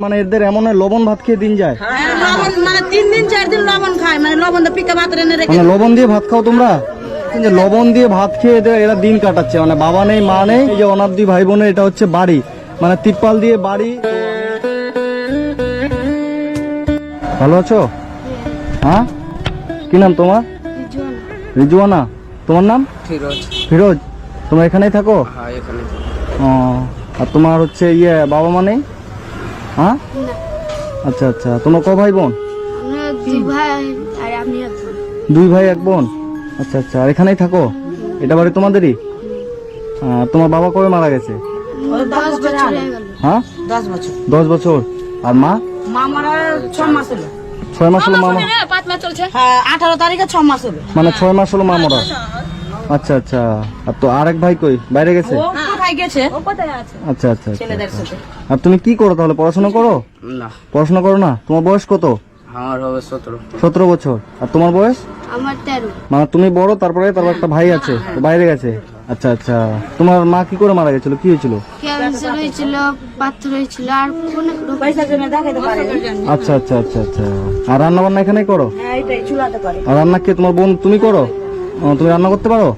মানে এদের এমন লবণ ভাত খেয়ে দিন যায়, মানে 3 দিন 4 দিন লবণ খায়, মানে লবণ দিয়ে পিকা ভাত রেনে রেখে। মানে লবণ দিয়ে ভাত খাও তোমরা? যে লবণ দিয়ে ভাত খেয়ে এরা দিন কাটাচ্ছে, মানে বাবা নেই মা নেই। এই যে অনাথ দুই ভাই বোনের এটা হচ্ছে বাড়ি, মানে তিরপাল দিয়ে বাড়ি। ভালো আছো? হ্যাঁ, কি নাম তোমার? রিজওয়ানা। তোমার নাম? ফিরোজ। ফিরোজ। তোমরা এখানেই থাকো? হ্যাঁ, এখানে। ও, আর তোমার হচ্ছে বাবা মা নেই? হ্যাঁ, আচ্ছা আচ্ছা। তোমার ক ভাই বোন? দুই ভাই এক বোন। আচ্ছা আচ্ছা। আর এখানেই থাকো? এটা বাড়ি তোমাদেরই? তোমার বাবা কবে মারা গেছে? 10 বছর হয়ে গেল। হ্যাঁ, 10 বছর। 10 বছর। আর মা? মা মারা 6 মাস হলো। 6 মাস হলো মা? 5 মাস চলছে। হ্যাঁ, 18 তারিখে 6 মাস হলো। মানে 6 মাস হলো মা মরা। আচ্ছা আচ্ছা। আর তো আরেক ভাই কই? বাইরে গেছে? ও কোথায় গেছে? ও কোথায় আছে? আচ্ছা আচ্ছা ছেলেদের আচ্ছা। সাথে। আর তুমি কি করো তাহলে? পড়াশোনা করো? না, পড়াশোনা করো না? তোমার বয়স কত? আমার হবে 17। 17 বছর। আর তোমার বয়স? আমার 13। মানে তুমি বড়, তারপরে একটা ভাই আছে, ও বাইরে গেছে। আচ্ছা আচ্ছা। তোমার মা কি করে মারা গেছিল? কি হয়েছিল? ক্যান্সার হয়েছিল, পাথর হয়েছিল, আর অনেক রোগ। পয়সার জন্য দেখাতে পারে। আচ্ছা আচ্ছা আচ্ছা আচ্ছা। আর রান্না বান্না এখানেই করো? হ্যাঁ, এটাই চুলাতে পারে। আর রান্না কে তোমার বোন? তুমি করো? তুমি রান্না করতে পারো?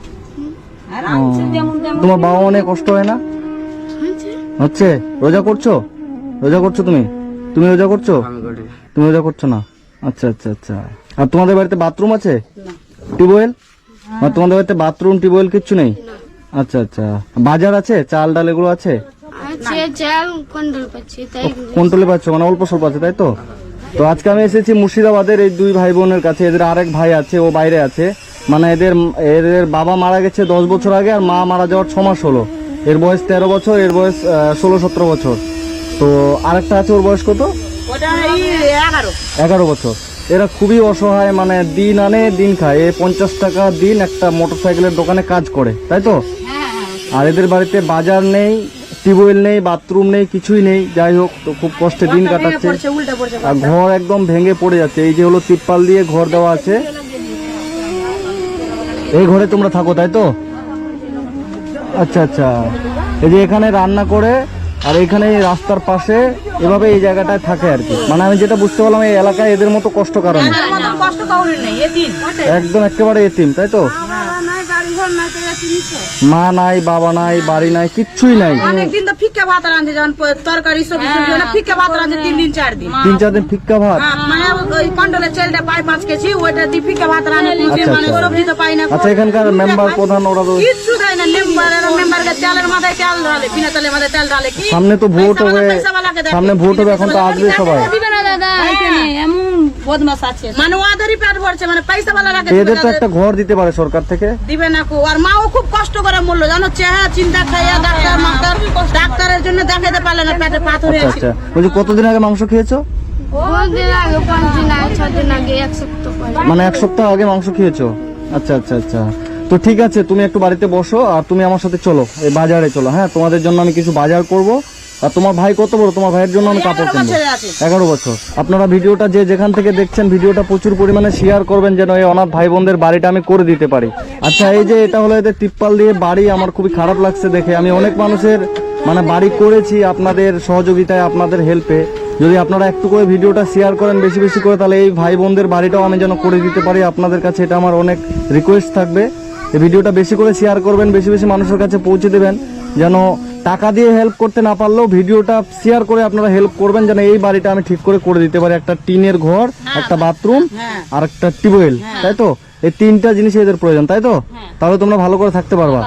আর আছে যেমন তেমন। তোমার বাবা অনেক কষ্ট হয় না? হচ্ছে। রোজা করছো? রোজা করছো তুমি? তুমি রোজা করছো? আমি করি। তুমি রোজা করছো না? আচ্ছা আচ্ছা আচ্ছা। আর তোমাদের বাড়িতে বাথরুম আছে? টিউবওয়েল? আর তোমাদের বাড়িতে বাথরুম টিউবওয়েল কিচ্ছু নেই? আচ্ছা আচ্ছা। বাজার আছে? চাল ডাল এগুলো আছে? আছে, চাল কন্ট্রোল পাচ্ছি, তাই কন্ট্রোলে পাচ্ছ, মানে অল্প স্বল্প আছে, তাই তো? তো আজকে আমি এসেছি মুর্শিদাবাদের এই দুই ভাই বোনের কাছে। এদের আরেক ভাই আছে, ও বাইরে আছে। মানে এদের বাবা মারা গেছে 10 বছর আগে, আর মা মারা যাওয়ার 6 মাস হলো। এর বয়স 13 বছর, এর বয়স 16-17 বছর। তো আরেকটা আছে, ওর বয়স কত? ওটা এই 11। 11 বছর। এরা খুবই অসহায়, মানে দিন আনে দিন খায়। 50 টাকা দিন একটা মোটরসাইকেলের দোকানে কাজ করে, তাই তো? আর এদের বাড়িতে বাজার নেই, টিউবওয়েল নেই, বাথরুম নেই, কিছুই নেই। যাই হোক, তো খুব কষ্টে দিন কাটাচ্ছে। পড়ছে, উল্টা পড়ছে। আর ঘর একদম ভেঙে পড়ে যাচ্ছে। এই যে হলো তিরপাল দিয়ে ঘর দেওয়া আছে, এই ঘরে তোমরা থাকো, তাই তো? আচ্ছা আচ্ছা। এই যে এখানে রান্না করে, আর এখানে এই রাস্তার পাশে এভাবে এই জায়গাটায় থাকে আর কি। মানে আমি যেটা বুঝতে পারলাম, এই এলাকায় এদের মতো কষ্ট কারণ নেই। এর মতন কষ্ট কাউরে নেই, এতিম। একদম একেবারে এতিম, তাই তো? মা নাই, বাবা নাই, বাড়ি নাই, কিচ্ছুই নাই। অনেকদিন তো ফিক্কা ভাত রাঁধে, যখন তরকারি সবজি ফিক্কা ভাত রাঁধে 3 দিন 4 দিন। 3-4 দিন ফিক্কা ভাত? মানে ওই কন্ট্রোলের চালটা পাই 5 কেজি, ওইটা দিয়ে ফিক্কা ভাত রাঁধে। আচ্ছা মানে আচ্ছা। সবজি তো পাই না। আচ্ছা, এখানকার মেম্বার প্রধান ওরা তো কিচ্ছু দেয় না। মেম্বারকে চালের মাথায় চাল ঢালে, বিনা চালের মাথায় চাল ঢালে। কি সামনে তো ভোট হবে, পয়সাওয়ালাকে দেখে। সামনে ভোট হবে, এখন তো আসবে সবাই। দিবে না দাদা, এমন বদমাশ আছে। মানে ওদেরই পেট ভরছে, মানে পয়সাওয়ালাকে এদের তো একটা ঘর দিতে পারে সরকার থেকে। দিবে না কো। আর মাও খুব কষ্ট করে মরলো, জানো? চেহারা চিন্তা খাইয়া ডাক্তারের জন্য দেখাতে পারলে না, পেটে পাথর আচ্ছা হয়েছে। আচ্ছা। বলছি, কতদিন আগে মাংস খেয়েছো? দিন আগে, 5 দিন আগে, 6 দিন আগে, 1 সপ্তাহ পরে। মানে 1 সপ্তাহ আগে মাংস খেয়েছো? আচ্ছা আচ্ছা আচ্ছা। তো ঠিক আছে, তুমি একটু বাড়িতে বসো, আর তুমি আমার সাথে চলো, এই বাজারে চলো। হ্যাঁ, তোমাদের জন্য আমি কিছু বাজার করব। আর তোমার ভাই কত বড়? তোমার ভাইয়ের জন্য আমি কাপড় কিনবো। 11 বছর। আপনারা ভিডিওটা যে যেখান থেকে দেখছেন, ভিডিওটা প্রচুর পরিমাণে শেয়ার করবেন, যেন এই অনাথ ভাই বোনদের বাড়িটা আমি করে দিতে পারি। আচ্ছা, এই যে এটা হলো এদের তিরপাল দিয়ে বাড়ি। আমার খুবই খারাপ লাগছে দেখে। আমি অনেক মানুষের মানে বাড়ি করেছি আপনাদের সহযোগিতায়, আপনাদের হেল্পে। যদি আপনারা একটু করে ভিডিওটা শেয়ার করেন বেশি বেশি করে, তাহলে এই ভাই বোনদের বাড়িটাও আমি যেন করে দিতে পারি। আপনাদের কাছে এটা আমার অনেক রিকোয়েস্ট থাকবে। এই ভিডিওটা বেশি করে শেয়ার করবেন, বেশি বেশি মানুষের কাছে পৌঁছে দেবেন। যেন টাকা দিয়ে হেল্প করতে না পারলেও ভিডিওটা শেয়ার করে আপনারা হেল্প করবেন, যেন এই বাড়িটা আমি ঠিক করে দিতে পারি। একটা টিনের ঘর, একটা বাথরুম, আর একটা টিউবওয়েল, তাই তো? এই 3টা জিনিস এদের প্রয়োজন, তাই তো? তাহলে তোমরা ভালো করে থাকতে পারবা।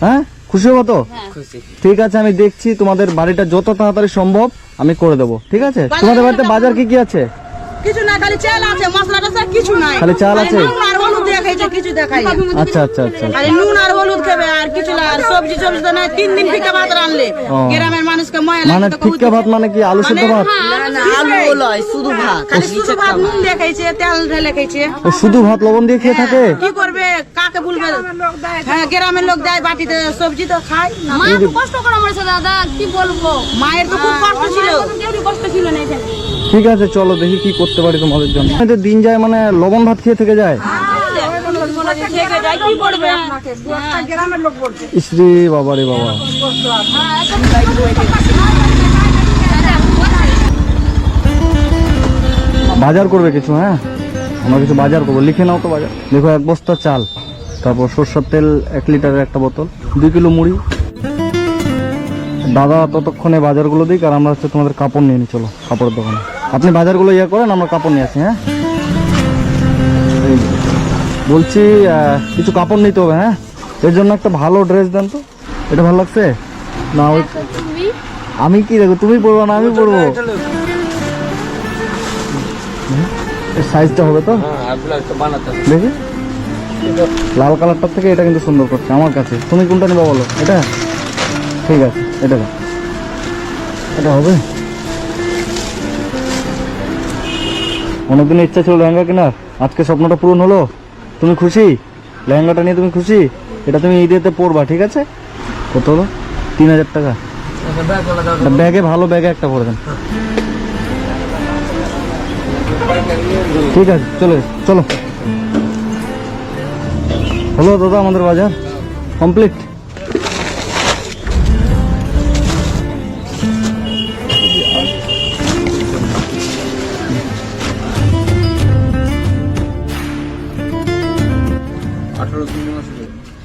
হ্যাঁ, খুশি হবো তো? খুশি। ঠিক আছে, আমি দেখছি তোমাদের বাড়িটা যত তাড়াতাড়ি সম্ভব আমি করে দেবো। ঠিক আছে? তোমাদের বাড়িতে বাজার কি কি আছে? কিছু না, খালি চাল আছে, মশলা টসলা কিছু নাই। খালি চাল আছে? নুন আর হলুদ দেখাইছে, কিছু দেখাই না। আচ্ছা আচ্ছা আচ্ছা। খালি নুন আর হলুদ খাবে, আর কিছু না। আর সবজি তো নাই। 3 দিন ফিকা ভাত রানলে গ্রামের মানুষকে ময়া মানে লাগে। ফিক্কা ভাত মানে কি? আলু সেদ্ধ ভাত? আলু লয়, শুধু ভাত। খালি শুধু ভাত, নুন দেখাইছে, তেল ঢেলে খাইছে। ও শুধু ভাত লবণ দিয়ে খেয়ে থাকে? কি করবে, কাকে বলবে? হ্যাঁ, গ্রামের লোক দেয় বাটিতে, সবজি তো খায়। মা তো কষ্ট করে মরেছে দাদা, কি বলবো? মায়ের তো খুব কষ্ট ছিল। কেউ কষ্ট ছিল না এখানে। ঠিক আছে, চলো দেখি কি করতে পারি তোমাদের জন্য। এদের দিন যায়, মানে লবণ ভাত খেয়ে থেকে যায়। কি করবে আপনাকে? গ্রামের লোক বলছে। ইসরে বাবা রে বাবা। বাজার করবে কিছু, হ্যাঁ আমরা কিছু বাজার করবো, লিখে নাও তো বাজার। দেখো 1 বস্তা চাল, তারপর সরষের তেল 1 লিটারের একটা বোতল, 2 কিলো মুড়ি। দাদা ততক্ষণে বাজারগুলো দিক, আর আমরা হচ্ছে তোমাদের কাপড় নিয়ে নিই। চলো কাপড়ের দোকানে, আপনি বাজারগুলো ইয়ে করেন, আমরা কাপড় নিয়ে আসি। হ্যাঁ এই বলছি কিছু কাপড় নিতে হবে। হ্যাঁ এর জন্য একটা ভালো ড্রেস দেন তো। এটা ভালো লাগছে না? ওই তুমি আমি কি দেখো, তুমি পরবো না আমি পরবো? সাইজটা হবে তো দেখি। লাল কালারটার থেকে এটা কিন্তু সুন্দর করছে আমার কাছে। তুমি কোনটা নিবা বলো? এটা ঠিক আছে, এটা দাও। এটা হবে। অনেকদিনের ইচ্ছা ছিল লেহেঙ্গা কেনার, আজকে স্বপ্নটা পূরণ হলো। তুমি খুশি? লেহেঙ্গাটা নিয়ে তুমি খুশি? এটা তুমি ঈদেতে পরবা, ঠিক আছে? কত হলো? 3000 টাকা। ব্যাগে, ভালো ব্যাগে একটা করে দেন। ঠিক আছে চলো চলো। হলো দাদা আমাদের বাজার কমপ্লিট।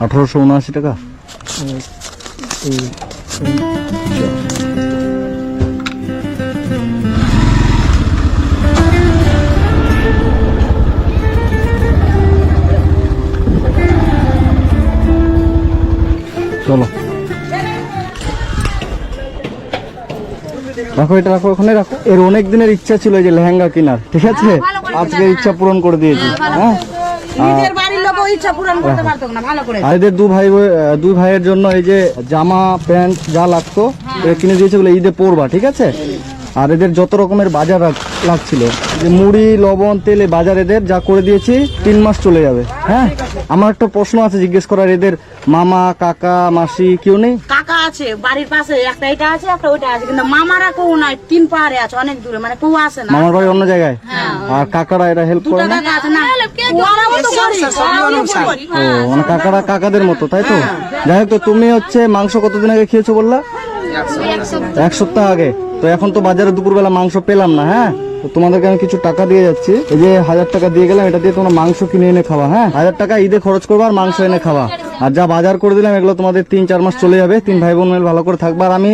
$1879 টাকা। চলো রাখো, এটা রাখো, ওখানে রাখো। এর অনেক দিনের ইচ্ছা ছিল এই যে লেহেঙ্গা কেনার, ঠিক আছে? আজকে ইচ্ছা পূরণ করে দিয়েছি। হ্যাঁ নিজের বাড়ির লোকও ইচ্ছা পূরণ করতে পারতো না, ভালো করে। আর এদের দুই ভাইয়ের জন্য এই যে জামা প্যান্ট যা লাগতো এটা কিনে দিয়েছে, বলে ঈদে পরবা, ঠিক আছে? আর এদের যত রকমের বাজার লাগছিল, যে মুড়ি লবণ তেল, এই বাজার এদের যা করে দিয়েছি 3 মাস চলে যাবে। হ্যাঁ আমার একটা প্রশ্ন আছে জিজ্ঞেস করার, এদের মামা কাকা মাসি কেউ নেই? কাকা আছে বাড়ির পাশে, একটা এটা আছে একটা ওইটা আছে, কিন্তু মামারা কেউ নাই, 3 পাহাড়ে আছে, অনেক দূরে, মানে কেউ আসে না। মামার বাড়ি অন্য জায়গায়। আর কাকারা এরা হেল্প করে না? কাকা আছে না, ওরাও তো করি, ও মানে কাকারা কাকাদের মতো, তাই তো? যাই হোক, তো তুমি হচ্ছে মাংস কতদিন আগে খেয়েছো বললা? 1 সপ্তাহ আগে। তো এখন তো বাজারে দুপুরবেলা মাংস পেলাম না। হ্যাঁ তো তোমাদেরকে আমি কিছু টাকা দিয়ে যাচ্ছি, এই যে 1000 টাকা দিয়ে গেলাম, এটা দিয়ে তোমরা মাংস কিনে এনে খাওয়া। হ্যাঁ 1000 টাকা ঈদে খরচ করবা আর মাংস এনে খাওয়া। আর যা বাজার করে দিলাম এগুলো তোমাদের 3-4 মাস চলে যাবে। 3 ভাই বোন মিলে ভালো করে থাকবা। আর আমি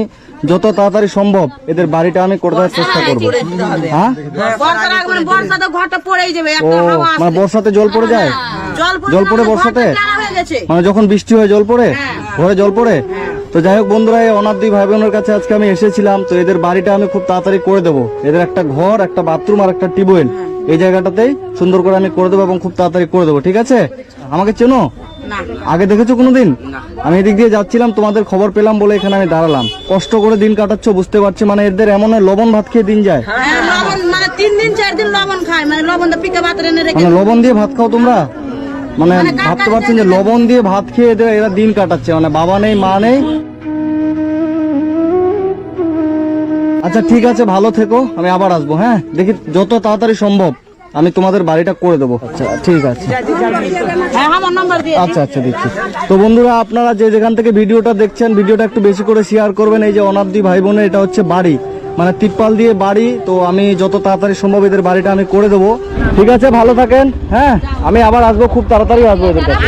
যত তাড়াতাড়ি সম্ভব এদের বাড়িটা আমি করে দেওয়ার চেষ্টা করবো। হ্যাঁ বর্ষাতে ঘরটা পড়েই যাবে, ও একটা হাওয়া মানে বর্ষাতে জল পড়ে যায়? জল পড়ে বর্ষাতে? মানে যখন বৃষ্টি হয় জল পড়ে, ঘরে জল পড়ে? তো যাই হোক বন্ধুরা, এই অনাথ 2 ভাই বোনের কাছে আজকে আমি এসেছিলাম। তো এদের বাড়িটা আমি খুব তাড়াতাড়ি করে দেবো। এদের একটা ঘর, একটা বাথরুম আর একটা টিউবওয়েল এই জায়গাটাতেই সুন্দর করে আমি করে দেবো, এবং খুব তাড়াতাড়ি করে দেবো, ঠিক আছে? আমাকে চেনো? আগে দেখেছো কোনোদিন? আমি এদিক দিয়ে যাচ্ছিলাম, তোমাদের খবর পেলাম বলে এখানে আমি দাঁড়ালাম। কষ্ট করে দিন কাটাচ্ছ বুঝতে পারছি। মানে এদের এমন লবণ ভাত খেয়ে দিন যায়, মানে 3 দিন 4 দিন লবণ খায়, মানে লবণটা পিকে ভাত এনে রেখে। মানে লবণ দিয়ে ভাত খাও তোমরা? মানে ভাবতে পারছেন যে লবণ দিয়ে ভাত খেয়ে এরা দিন কাটাচ্ছে, মানে বাবা নেই মা নেই। আচ্ছা ঠিক আছে, ভালো থেকো, আমি আবার আসবো। হ্যাঁ দেখি যত তাড়াতাড়ি সম্ভব আমি তোমাদের বাড়িটা করে দেবো। আচ্ছা ঠিক আছে। হ্যাঁ আমার নাম্বার দিয়ে। আচ্ছা আচ্ছা দেখছি। তো বন্ধুরা, আপনারা যে যেখান থেকে ভিডিওটা দেখছেন, ভিডিওটা একটু বেশি করে শেয়ার করবেন। এই যে অনাথ 2 ভাই বোনের এটা হচ্ছে বাড়ি, মানে তিরপাল দিয়ে বাড়ি। তো আমি যত তাড়াতাড়ি সম্ভব এদের বাড়িটা আমি করে দেবো, ঠিক আছে? ভালো থাকেন। হ্যাঁ আমি আবার আসবো, খুব তাড়াতাড়ি আসবো এদের কাছে।